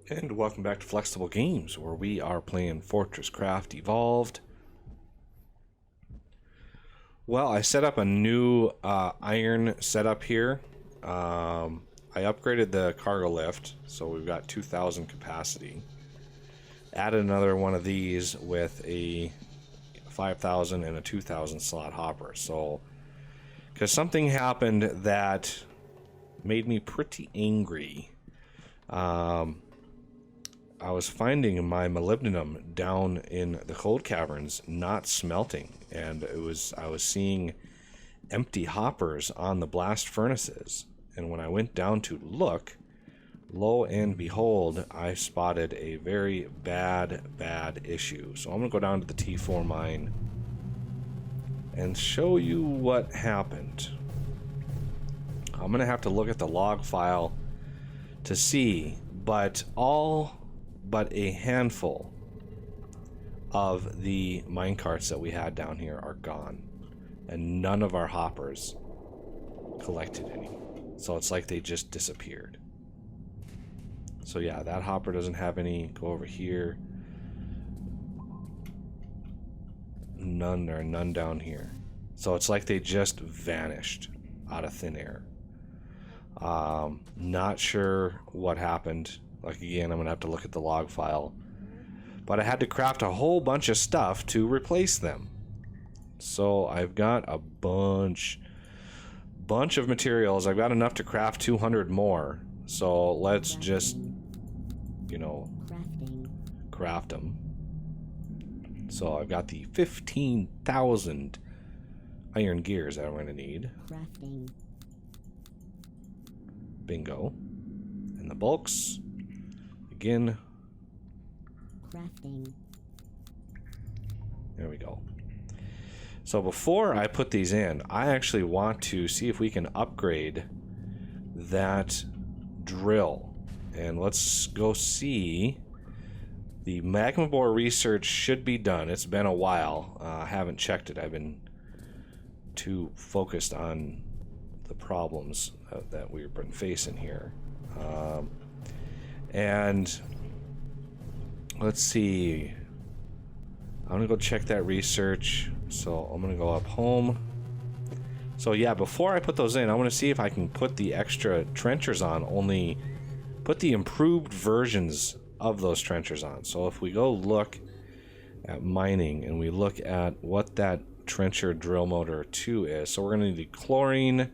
And welcome back to Flexible Games, where we are playing FortressCraft Evolved. Well, I set up a new iron setup here. I upgraded the cargo lift, so we've got 2,000 capacity. Added another one of these with a 5,000 and a 2,000 slot hopper. So, because something happened that made me pretty angry. I was finding my molybdenum down in the cold caverns not smelting, and I was seeing empty hoppers on the blast furnaces. And when I went down to look, lo and behold, I spotted a very bad issue. So I'm gonna go down to the T4 mine and show you what happened. I'm gonna have to look at the log file to see, but a handful of the minecarts that we had down here are gone, and none of our hoppers collected any. So it's like they just disappeared. So yeah, that hopper doesn't have any. Go over here. None, there are none down here. So it's like they just vanished out of thin air. Not sure what happened. Like, again, I'm gonna have to look at the log file, but I had to craft a whole bunch of stuff to replace them. So I've got a bunch of materials. I've got enough to craft 200 more. So let's just, you know, craft them. So I've got the 15,000 iron gears that I'm going to need. Bingo. And the bulks. Again. There we go. So before I put these in, I actually want to see if we can upgrade that drill. And let's go see. The magma bore research should be done. It's been a while. I haven't checked it. I've been too focused on the problems that we've been facing here. And let's see. I'm gonna go check that research. So I'm gonna go up home. So yeah, before I put those in, I want to see if I can put the extra trenchers on. Only put the improved versions of those trenchers on. So if we go look at mining and we look at what that trencher drill motor 2 is, so we're gonna need the chlorine,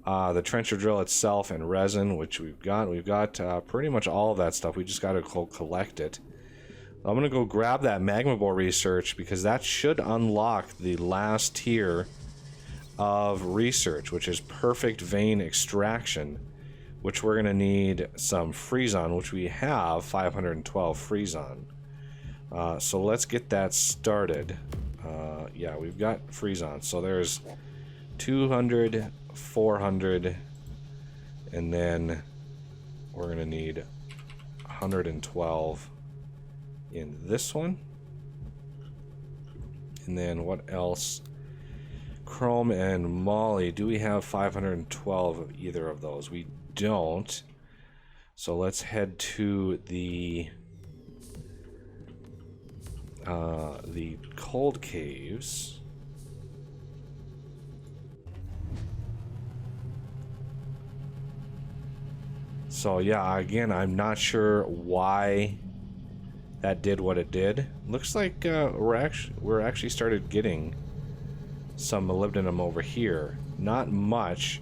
the trencher drill itself, and resin, which we've got. We've got pretty much all of that stuff. We just got to go collect it. I'm gonna go grab that magma bore research because that should unlock the last tier of research, which is perfect vein extraction, which we're gonna need some freeze on, which we have 512 freeze on. So let's get that started. Yeah, we've got freeze on. So there's 200, 400, and then we're gonna need 112 in this one. And then what else? Chrome and moly. Do we have 512 of either of those? We don't. So let's head to the cold caves. So yeah, again, I'm not sure why that did what it did. Looks like we're actually started getting some molybdenum over here. Not much,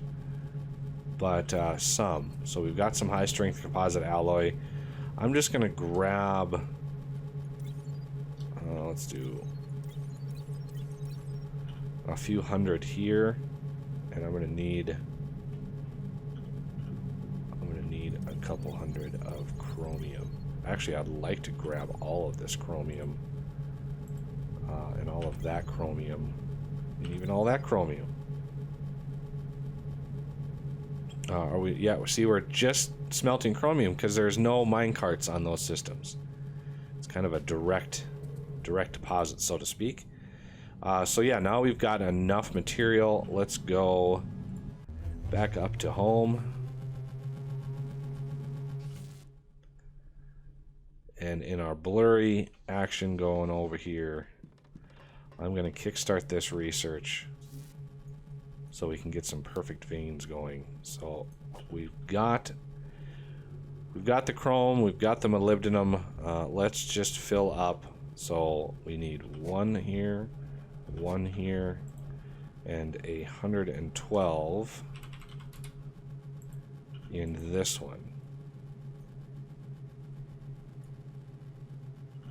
but some. So we've got some high strength composite alloy. I'm just gonna grab. Let's do a few hundred here, and I'm gonna need a couple hundred of chromium. Actually, I'd like to grab all of this chromium, and all of that chromium, and even all that chromium. Are we? Yeah. See, we're just smelting chromium because there's no minecarts on those systems. It's kind of a direct deposit, so to speak. So yeah, now we've got enough material. Let's go back up to home. And in our blurry action going over here, I'm going to kickstart this research so we can get some perfect veins going. So we've got the chrome, we've got the molybdenum. Let's just fill up. So we need one here, and 112 in this one.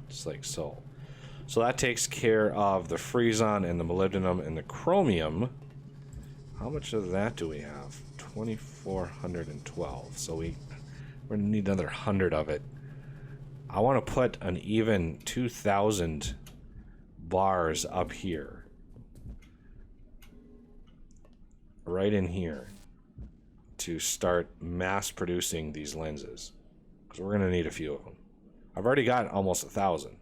Just like so. So that takes care of the Freezon and the molybdenum and the chromium. How much of that do we have? 2,412. So we're gonna need another 100 of it. I want to put an even 2,000 bars up here. Right in here. To start mass producing these lenses. Because we're gonna need a few of them. I've already got almost 1,000.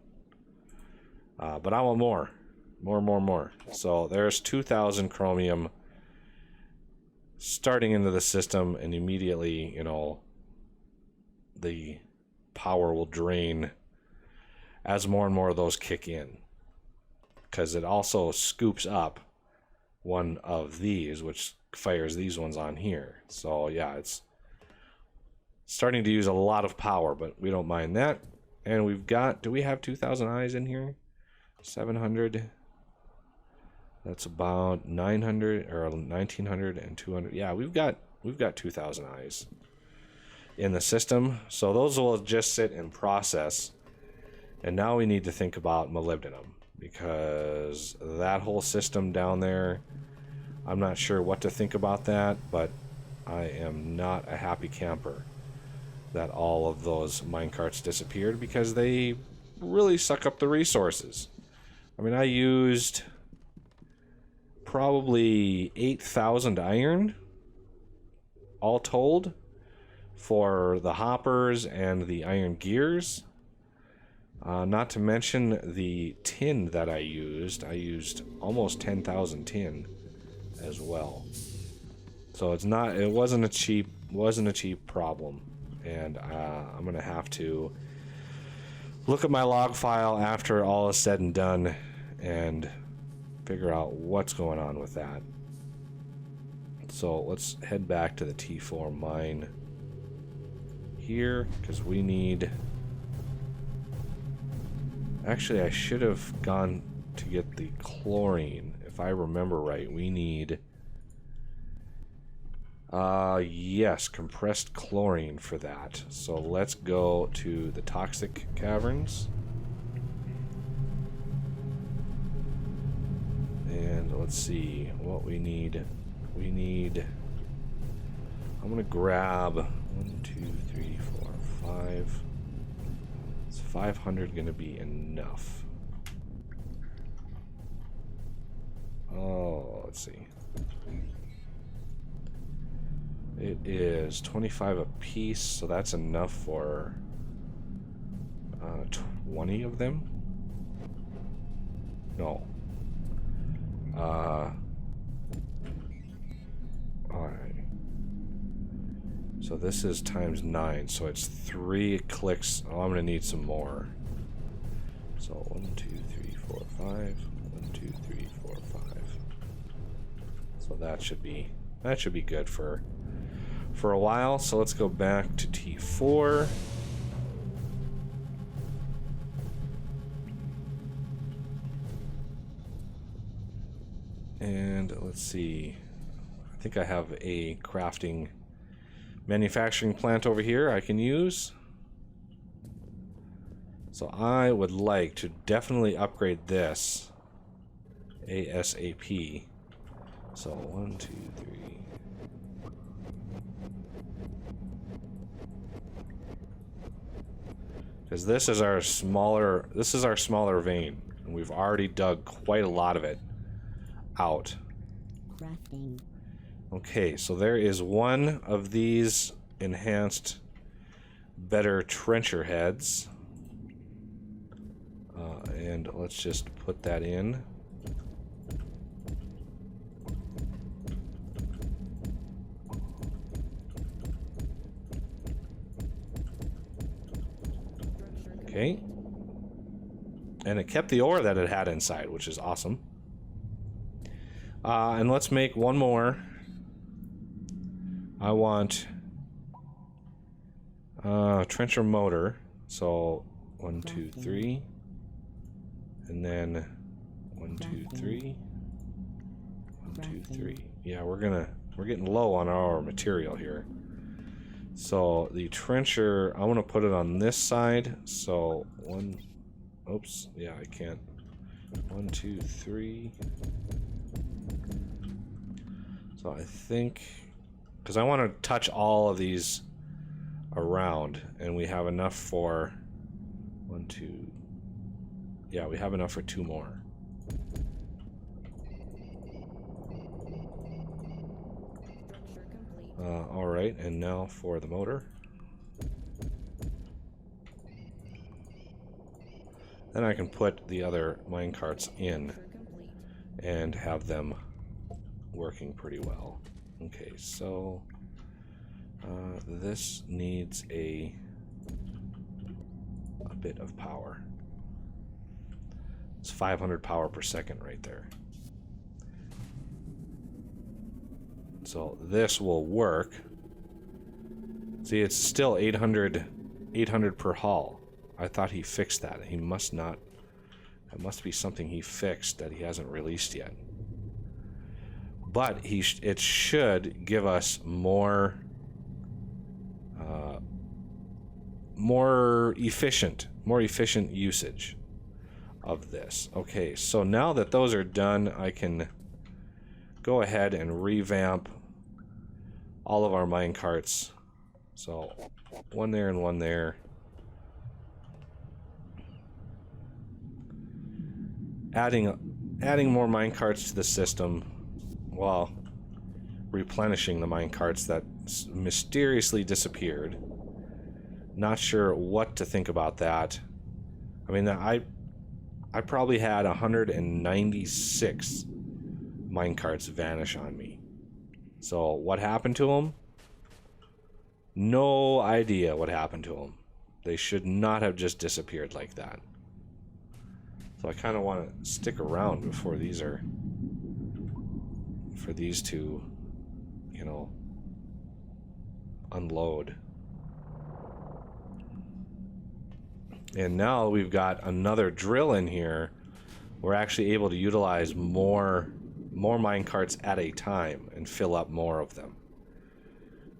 But I want more. More. So there's 2,000 chromium starting into the system, and immediately, you know, the power will drain as more and more of those kick in. Because it also scoops up one of these, which fires these ones on here. So yeah, it's starting to use a lot of power, but we don't mind that. And we've got, do we have 2,000 eyes in here? 700. That's about 900 or 1,900 and 200. Yeah, we've got 2,000 eyes in the system. So those will just sit and process. And now we need to think about molybdenum, because that whole system down there, I'm not sure what to think about that, but I am not a happy camper that all of those minecarts disappeared, because they really suck up the resources. I mean, I used probably 8,000 iron, all told, for the hoppers and the iron gears. Not to mention the tin that I used. I used almost 10,000 tin as well. So it wasn't a cheap problem. And I'm gonna have to look at my log file after all is said and done and figure out what's going on with that. So let's head back to the T4 mine here, because we need... Actually, I should have gone to get the chlorine. If I remember right, we need... yes, compressed chlorine for that. So let's go to the toxic caverns. And let's see what we need. We need... I'm gonna grab 1, 2, 3, 4, 5. Is 500 gonna be enough? Oh, let's see. It is 25 a piece, so that's enough for 20 of them. No. Alright. So this is times 9, so it's 3 clicks. Oh, I'm gonna need some more. So 1, 2, 3, 4, 5. 1, 2, 3, 4, 5. So that should be good for a while. So let's go back to T4. And let's see. I think I have a crafting manufacturing plant over here I can use. So I would like to definitely upgrade this ASAP. So 1, 2, 3. Because this is our smaller vein, and we've already dug quite a lot of it out. Crafting. Okay, so there is one of these enhanced better trencher heads. And let's just put that in. Okay. And it kept the ore that it had inside, which is awesome. And let's make one more. I want trencher motor. So 1, 2, 3. And then 1, 2, 3. 1, 2, 3. Yeah, we're getting low on our material here. So the trencher, I want to put it on this side. So oops, yeah, I can't. 1, 2, 3. So I think, because I want to touch all of these around, and we have enough for 1, 2. Yeah, we have enough for 2 more. All right, and now for the motor. Then I can put the other minecarts in and have them working pretty well. Okay, so this needs a bit of power. It's 500 power per second right there. So this will work. See, it's still 800 per haul. I thought he fixed that. He must not. That must be something he fixed that he hasn't released yet. But it should give us more efficient usage of this. Okay, so now that those are done, I can go ahead and revamp all of our minecarts. So 1 there and 1 there. Adding more minecarts to the system while replenishing the minecarts that mysteriously disappeared. Not sure what to think about that. I mean, I probably had 196 minecarts vanish on me. So what happened to them? No idea what happened to them. They should not have just disappeared like that. So I kind of want to stick around before these are, for these to, you know, unload. And now we've got another drill in here. We're actually able to utilize more minecarts at a time and fill up more of them.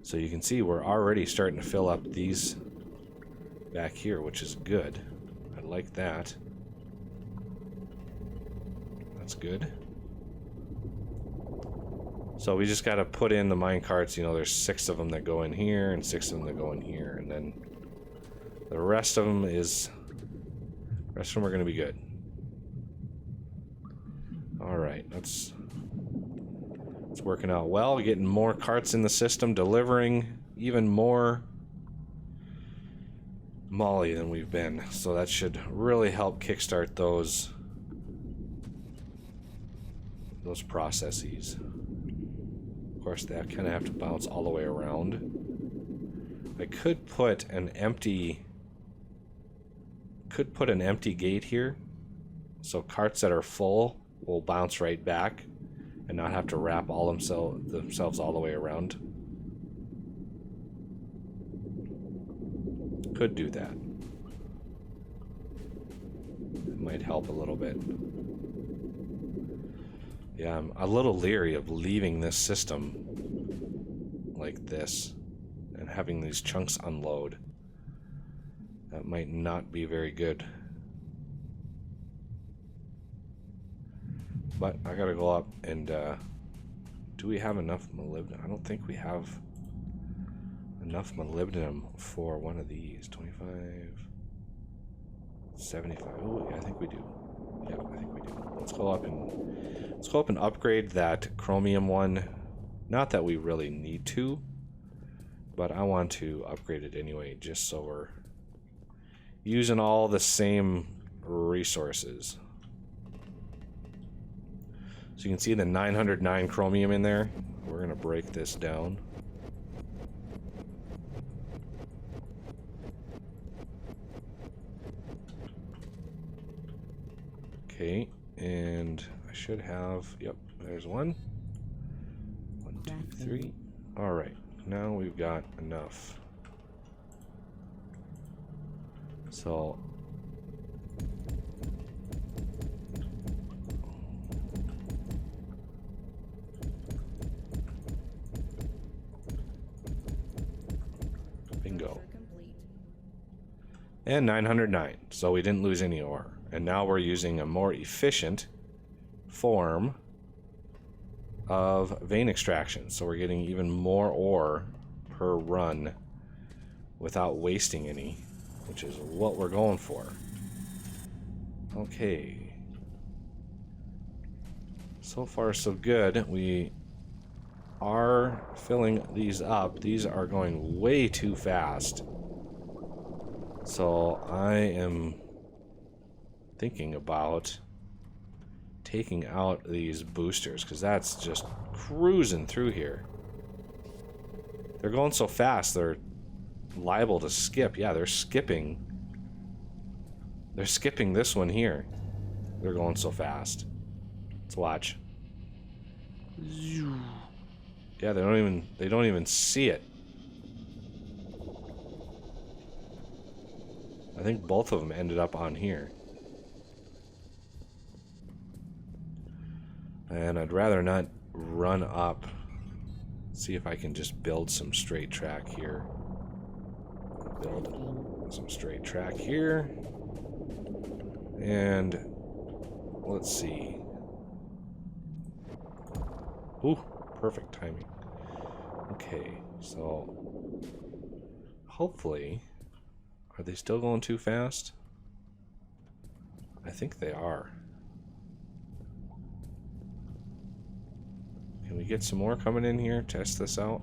So you can see we're already starting to fill up these back here, which is good. I like that. That's good. So we just got to put in the minecarts. You know, there's 6 of them that go in here and 6 of them that go in here, and then the rest of them are going to be good. All right, it's working out well. We're getting more carts in the system, delivering even more molly than we've been. So that should really help kickstart those processes. Of course, they kind of have to bounce all the way around. I could put an empty gate here, so carts that are full will bounce right back and not have to wrap all themselves all the way around. Could do that. It might help a little bit. Yeah, I'm a little leery of leaving this system like this and having these chunks unload. That might not be very good. But I gotta go up and do we have enough molybdenum? I don't think we have enough molybdenum for one of these. 25, 75. Oh, yeah, I think we do. Yeah, I think we do. Let's go up and upgrade that chromium one. Not that we really need to, but I want to upgrade it anyway, just so we're using all the same resources. So you can see the 909 chromium in there. We're gonna break this down. Okay, and I should have, yep, there's one. 1, 2, 3. Alright, now we've got enough. So bingo. And 909, so we didn't lose any ore. And now we're using a more efficient form of vein extraction. So we're getting even more ore per run without wasting any, which is what we're going for. Okay. So far so good. We are filling these up. These are going way too fast. So I am thinking about taking out these boosters, because that's just cruising through here. They're going so fast, they're liable to skip. Yeah, they're skipping. They're skipping this one here. They're going so fast. Let's watch. Yeah, they don't even see it. I think both of them ended up on here. And I'd rather not run up. See if I can just build some straight track here. Build some straight track here. And let's see. Ooh, perfect timing. Okay, so hopefully, are they still going too fast? I think they are. Can we get some more coming in here? Test this out.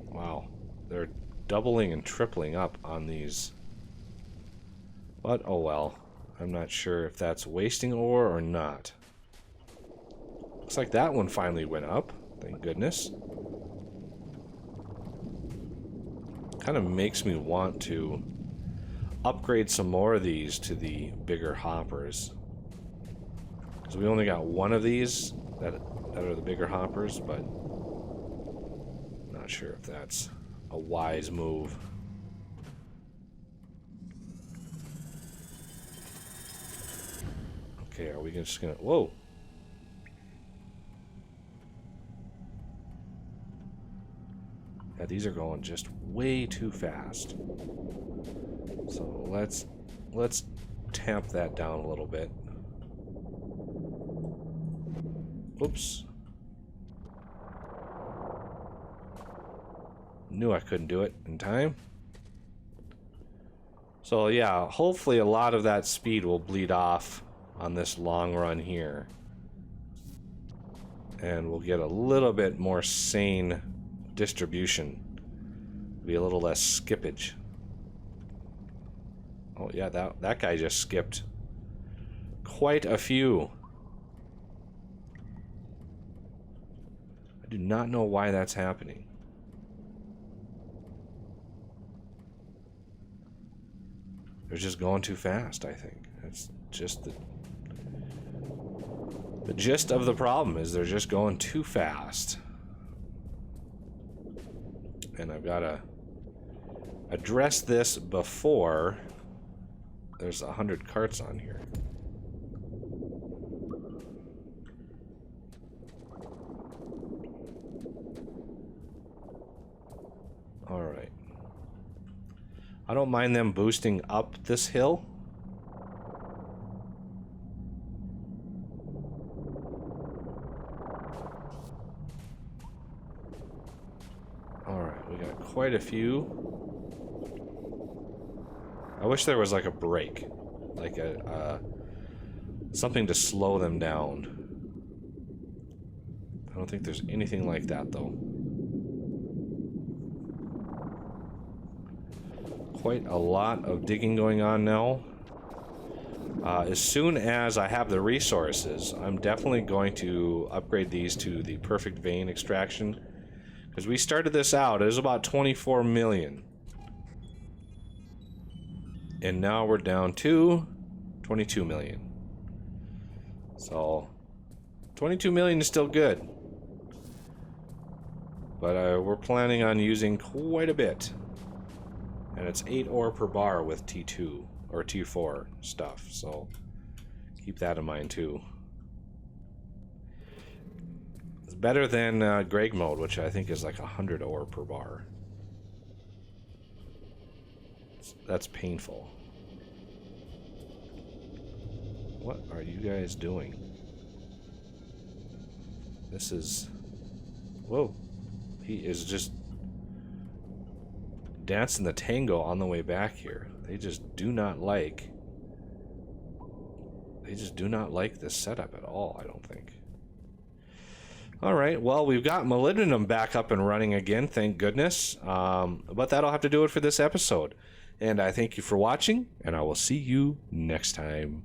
Wow, they're doubling and tripling up on these. But oh well, I'm not sure if that's wasting ore or not. Looks like that one finally went up. Thank goodness. Kind of makes me want to upgrade some more of these to the bigger hoppers. Because we only got one of these that are the bigger hoppers, but not sure if that's a wise move. Okay, are we just gonna... Whoa! Yeah, these are going just way too fast. So let's tamp that down a little bit. Oops. Knew I couldn't do it in time. So yeah, hopefully a lot of that speed will bleed off on this long run here. And we'll get a little bit more sane distribution. Be a little less skippage. Oh yeah, that guy just skipped quite a few. I do not know why that's happening. They're just going too fast, I think. That's just the gist of the problem is they're just going too fast. And I've got to address this before there's 100 carts on here. All right. I don't mind them boosting up this hill. Quite a few. I wish there was like a break, like a something to slow them down. I don't think there's anything like that though. Quite a lot of digging going on now. As soon as I have the resources, I'm definitely going to upgrade these to the perfect vein extraction. Because we started this out, it was about 24 million. And now we're down to 22 million. So 22 million is still good. But we're planning on using quite a bit. And it's 8 ore per bar with T2 or T4 stuff. So keep that in mind too. It's better than Greg mode, which I think is like 100 ore per bar. That's painful. What are you guys doing? This is... Whoa. He is just dancing the tango on the way back here. They just do not like... They just do not like this setup at all, I don't think. Alright, well, we've got Molybdenum back up and running again, thank goodness. But that'll have to do it for this episode. And I thank you for watching, and I will see you next time.